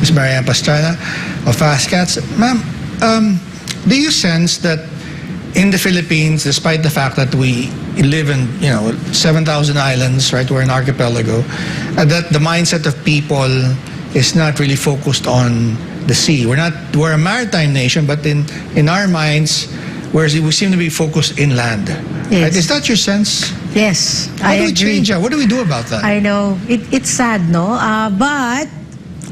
Ms. Ann Ibuna Pastrana of FastCats. Ma'am, do you sense that in the Philippines, despite the fact that we live in 7,000 islands, right? We're an archipelago, that the mindset of people is not really focused on the sea. We're a maritime nation, but in our minds, whereas we seem to be focused inland. Yes. Right? Is that your sense? Yes, How do we change that? What do we do about that? I know. It's sad, no? But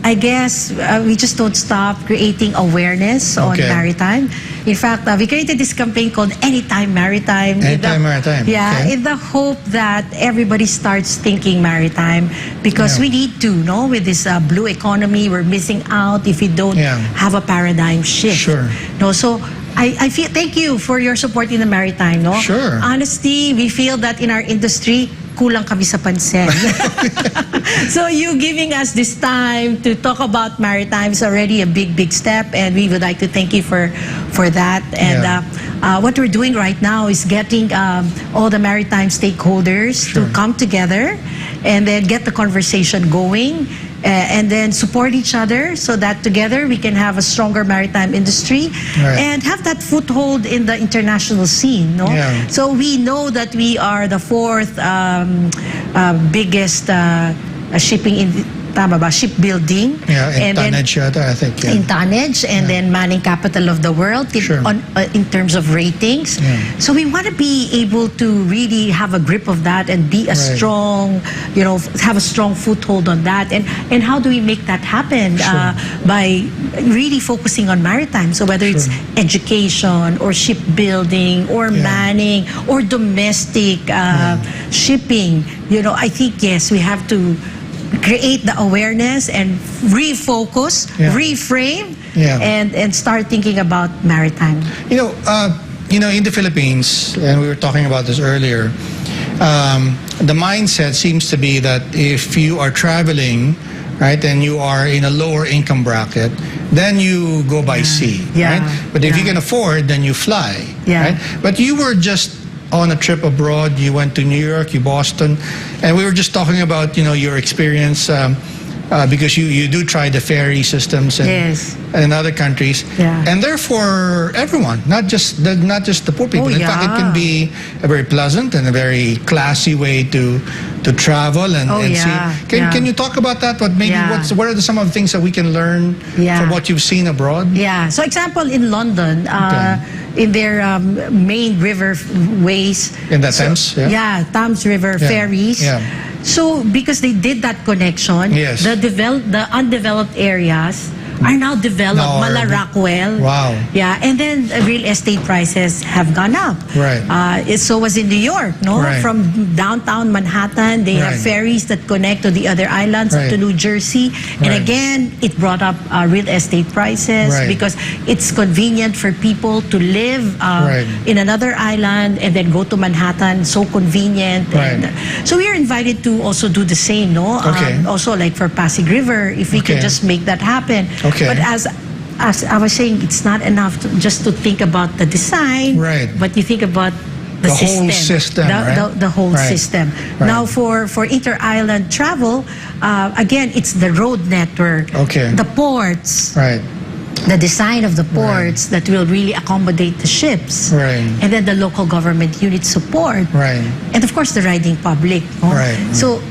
I guess we just don't stop creating awareness on maritime. In fact, we created this campaign called Anytime Maritime. Anytime Maritime. Yeah, in the hope that everybody starts thinking maritime, because we need to, no? With this blue economy, we're missing out if we don't have a paradigm shift. Sure. No, so I feel, thank you for your support in the maritime, no? Sure. Honestly, we feel that in our industry, kulang kami sa pansin. So you giving us this time to talk about maritime is already a big step, and we would like to thank you for that. And what we're doing right now is getting all the maritime stakeholders to come together and then get the conversation going. And then support each other so that together we can have a stronger maritime industry and have that foothold in the international scene. No? So we know that we are the fourth biggest shipping shipbuilding. In tonnage, I think. In tonnage, and then manning capital of the world in terms of ratings. So we want to be able to really have a grip of that and be a strong, have a strong foothold on that. And how do we make that happen? By really focusing on maritime. So whether it's education or shipbuilding or manning or domestic shipping, I think, yes, we have to create the awareness and refocus, reframe, and start thinking about maritime. In the Philippines, and we were talking about this earlier, the mindset seems to be that if you are traveling, right, and you are in a lower income bracket, then you go by sea, right? But if you can afford, then you fly, right? But you were just on a trip abroad. You went to New York, Boston, and we were just talking about your experience because you do try the ferry systems in other countries, and therefore everyone, not just the poor people. In fact, it can be a very pleasant and a very classy way to travel and see. Can you talk about that? What are some of the things that we can learn from what you've seen abroad? So example, in London, in their main river ways. In the Thames? Thames River ferries. So because they did that connection, the undeveloped areas are now developed. Mala Rockwell. Wow. And then real estate prices have gone up. So was in New York, no? From downtown Manhattan, they have ferries that connect to the other islands up to New Jersey. And again, it brought up real estate prices because it's convenient for people to live in another island and then go to Manhattan. So convenient. And so we are invited to also do the same, no? Also like for Pasig River, if we can just make that happen. But as I was saying, it's not enough just to think about the design, but you think about the system, whole system, the whole system. Now, for inter-island travel, again, it's the road network, the ports, the design of the ports that will really accommodate the ships, and then the local government unit support, and of course the riding public. So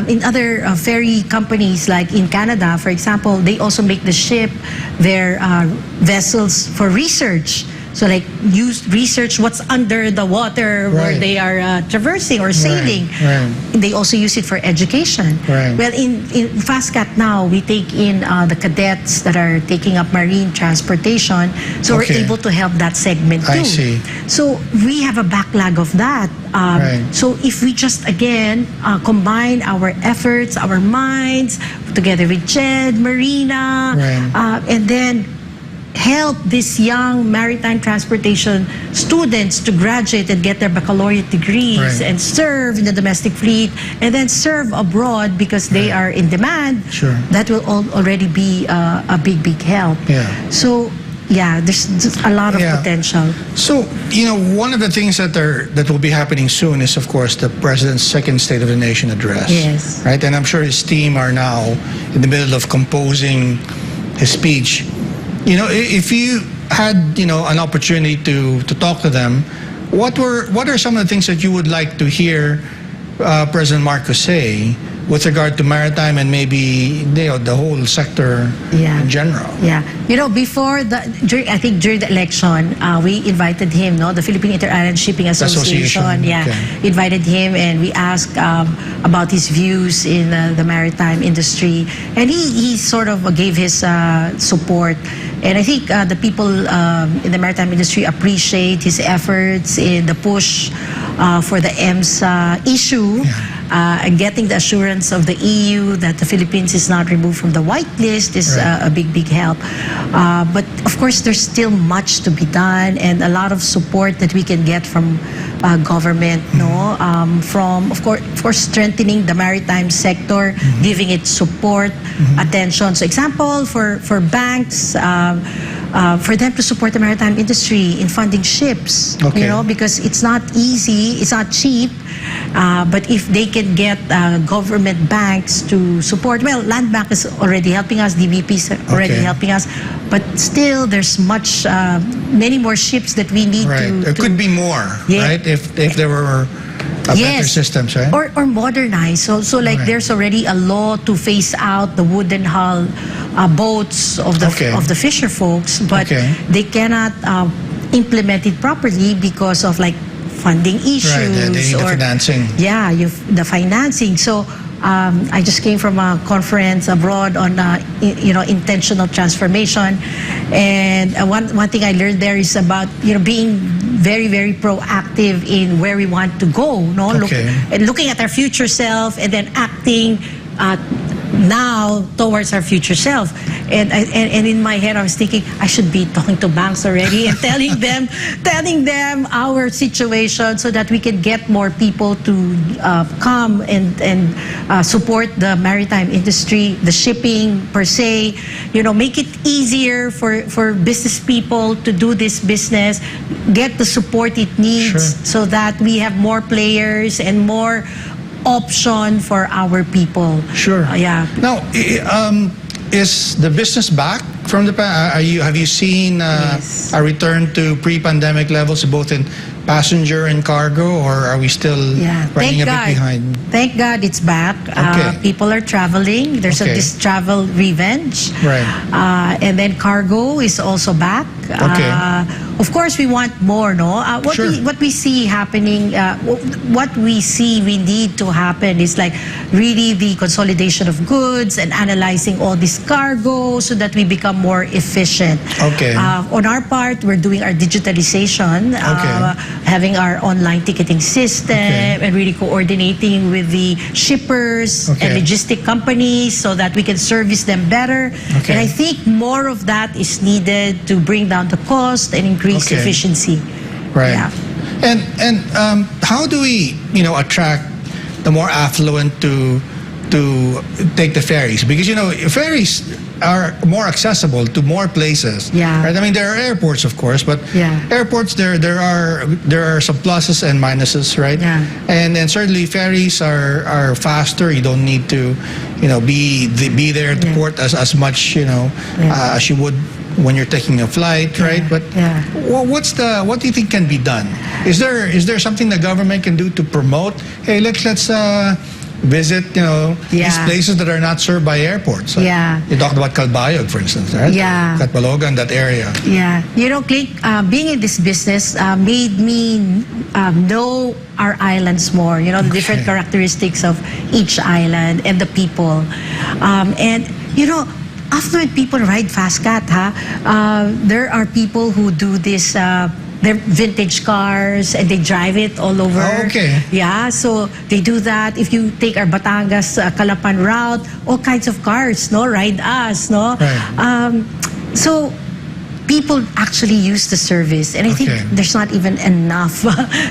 in other ferry companies, like in Canada, for example, they also make the ship their vessels for research. So like research what's under the water where they are traversing or sailing. They also use it for education. Well, in FastCat now, we take in the cadets that are taking up marine transportation. So we're able to help that segment too. I see. So we have a backlog of that. So if we just, again, combine our efforts, our minds, together with Jed, Marina, and then help these young maritime transportation students to graduate and get their baccalaureate degrees and serve in the domestic fleet and then serve abroad because they are in demand, that will already be a big help. So there's a lot of potential. So, one of the things that will be happening soon is, of course, the President's second State of the Nation address. Right? And I'm sure his team are now in the middle of composing his speech. You know, if you had, you know, an opportunity to talk to them, what are some of the things that you would like to hear President Marcos say with regard to maritime and maybe, you know, the whole sector in general? Yeah, you know, before during the election, we invited him, the Philippine Inter-Island Shipping Association. Yeah, okay. Invited him, and we asked about his views in the maritime industry, and he sort of gave his support. And I think the people in the maritime industry appreciate his efforts in the push for the EMSA issue. And getting the assurance of the EU that the Philippines is not removed from the whitelist is a big help. But of course, there's still much to be done, and a lot of support that we can get from government, from of course strengthening the maritime sector, giving it support, attention. So, example for banks. For them to support the maritime industry in funding ships, because it's not easy, it's not cheap, but if they can get government banks to support, well, Land Bank is already helping us, DBP is already helping us, but still there's many more ships that we need to... There could be more, right, if there were... better systems, right? Or modernize. So like there's already a law to phase out the wooden hull boats of the fisher folks, but they cannot implement it properly because of like funding issues. Right, they need the financing. Yeah, the financing. So I just came from a conference abroad on intentional transformation, and one thing I learned there is about being very, very proactive in where we want to go. Looking at our future self and then acting now towards our future self. And in my head I was thinking I should be talking to banks already and telling them our situation so that we can get more people to come and support the maritime industry, the shipping per se, make it easier for business people to do this business, get the support it needs so that we have more players and more option for our people. Now, is the business back from the past? Have you seen a return to pre-pandemic levels, both in passenger and cargo, or are we still running a bit behind? Thank God it's back. People are traveling. There's this travel revenge. And then cargo is also back. Of course, we want more, what we see happening, what we see we need to happen is like really the consolidation of goods and analyzing all this cargo so that we become more efficient. On our part, we're doing our digitalization, having our online ticketing system and really coordinating with the shippers and logistic companies so that we can service them better. And I think more of that is needed to bring down the cost and increase efficiency. And how do we attract the more affluent to take the ferries? Because ferries are more accessible to more places. Right? I mean, there are airports, of course, but airports there are some pluses and minuses, right? And certainly ferries are faster. You don't need to be there at the port as much as you would when you're taking a flight, right? But what do you think can be done? Is there something the government can do to promote? Hey, let's visit these places that are not served by airports. You talked about Calbayog, for instance, right? Catbalogan, that area. Click, being in this business made me know our islands more. The different characteristics of each island and the people, and affluent people ride FastCat, there are people who do this, they're vintage cars and they drive it all over. So they do that. If you take our Batangas Calapan route, all kinds of cars ride us. So people actually use the service, and I think there's not even enough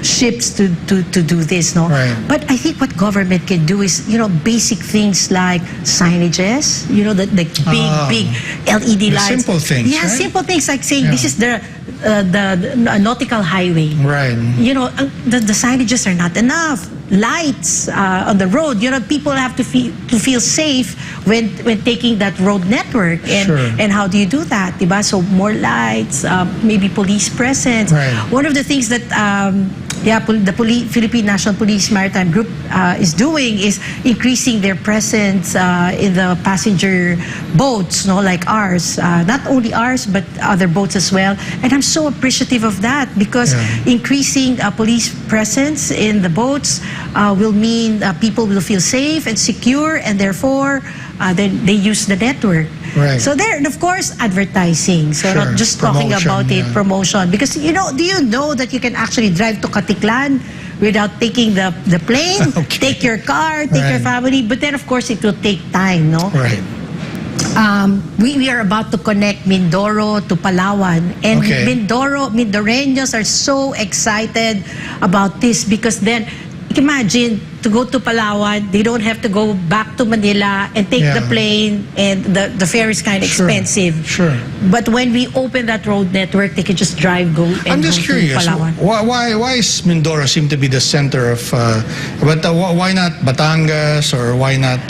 ships to do this, But I think what government can do is, basic things like signages, the big LED lights. Simple things. Simple things like saying this is the nautical highway. The signages are not enough. lights on the road. You know, people have to feel safe when taking that road network. And how do you do that, diba? So more lights, maybe police presence. One of the things that the Philippine National Police Maritime Group is doing is increasing their presence in the passenger boats, no, like ours. Not only ours, but other boats as well. And I'm so appreciative of that, because increasing police presence in the boats will mean people will feel safe and secure, and therefore then they use the network. So there, and of course, advertising. So not just talking about it, promotion. Because, you know, do you know that you can actually drive to Katiklan without taking the plane, take your car, take your family, but then of course it will take time, no? We are about to connect Mindoro to Palawan, and Mindoreños are so excited about this, because then imagine to go to Palawan, they don't have to go back to Manila and take the plane, and the fare is kind of expensive. But when we open that road network, they can just drive, go, and I'm just curious, why is Mindoro seem to be the center of, but why not Batangas, or why not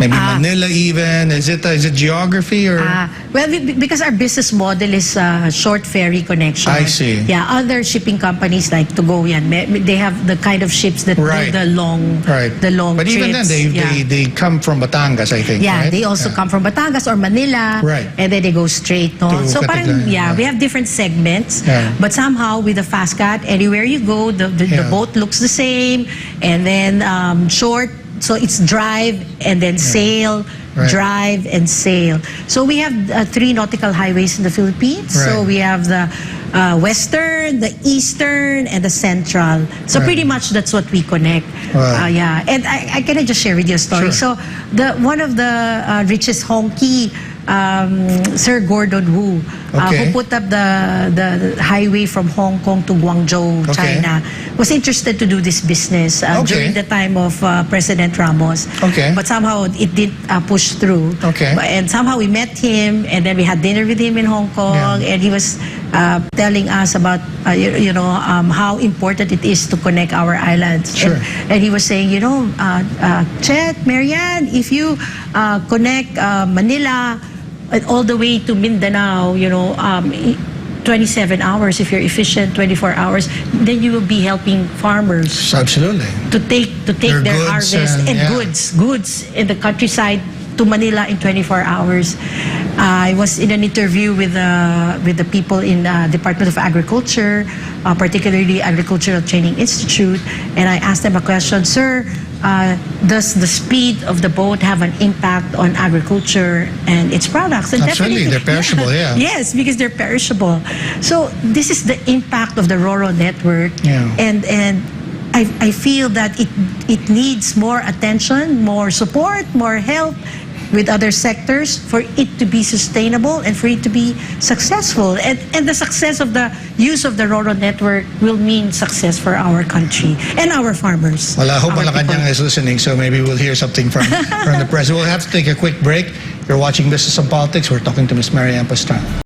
maybe Manila even? Is it geography, or? Well, because our business model is short ferry connection. I see. Yeah, other shipping companies like Tugoyan, they have the kind of ships that do the long But trips. even then, they come from Batangas, I think. Yeah, they also come from Batangas or Manila, and then they go straight. No? So parang, we have different segments, but somehow with the FastCat, anywhere you go, the boat looks the same, and then short. So it's drive and then sail, drive and sail. So we have 3 nautical highways in the Philippines. So we have the western, the eastern, and the central. So pretty much that's what we connect. And I can just share with you a story. So one of the richest honky, Sir Gordon Wu, who put up the highway from Hong Kong to Guangzhou, China, was interested to do this business during the time of President Ramos. But somehow it didn't push through. And somehow we met him, and then we had dinner with him in Hong Kong, and he was telling us about how important it is to connect our islands. And he was saying, Chet, Marianne, if you connect Manila all the way to Mindanao, 27 hours, if you're efficient, 24 hours, then you will be helping farmers. Absolutely. To take their harvest and goods in the countryside to Manila in 24 hours. I was in an interview with the people in Department of Agriculture, particularly Agricultural Training Institute, and I asked them a question, Sir, does the speed of the boat have an impact on agriculture and its products? And absolutely, they're perishable, Yes, because they're perishable. So this is the impact of the RoRo network, and I feel that it needs more attention, more support, more help with other sectors for it to be sustainable and for it to be successful. And the success of the use of the RoRo network will mean success for our country and our farmers. Well, I hope Malacanang is listening, so maybe we'll hear something from the president. We'll have to take a quick break. You're watching Business and Politics. We're talking to Ms. Ann Ibuna Pastrana.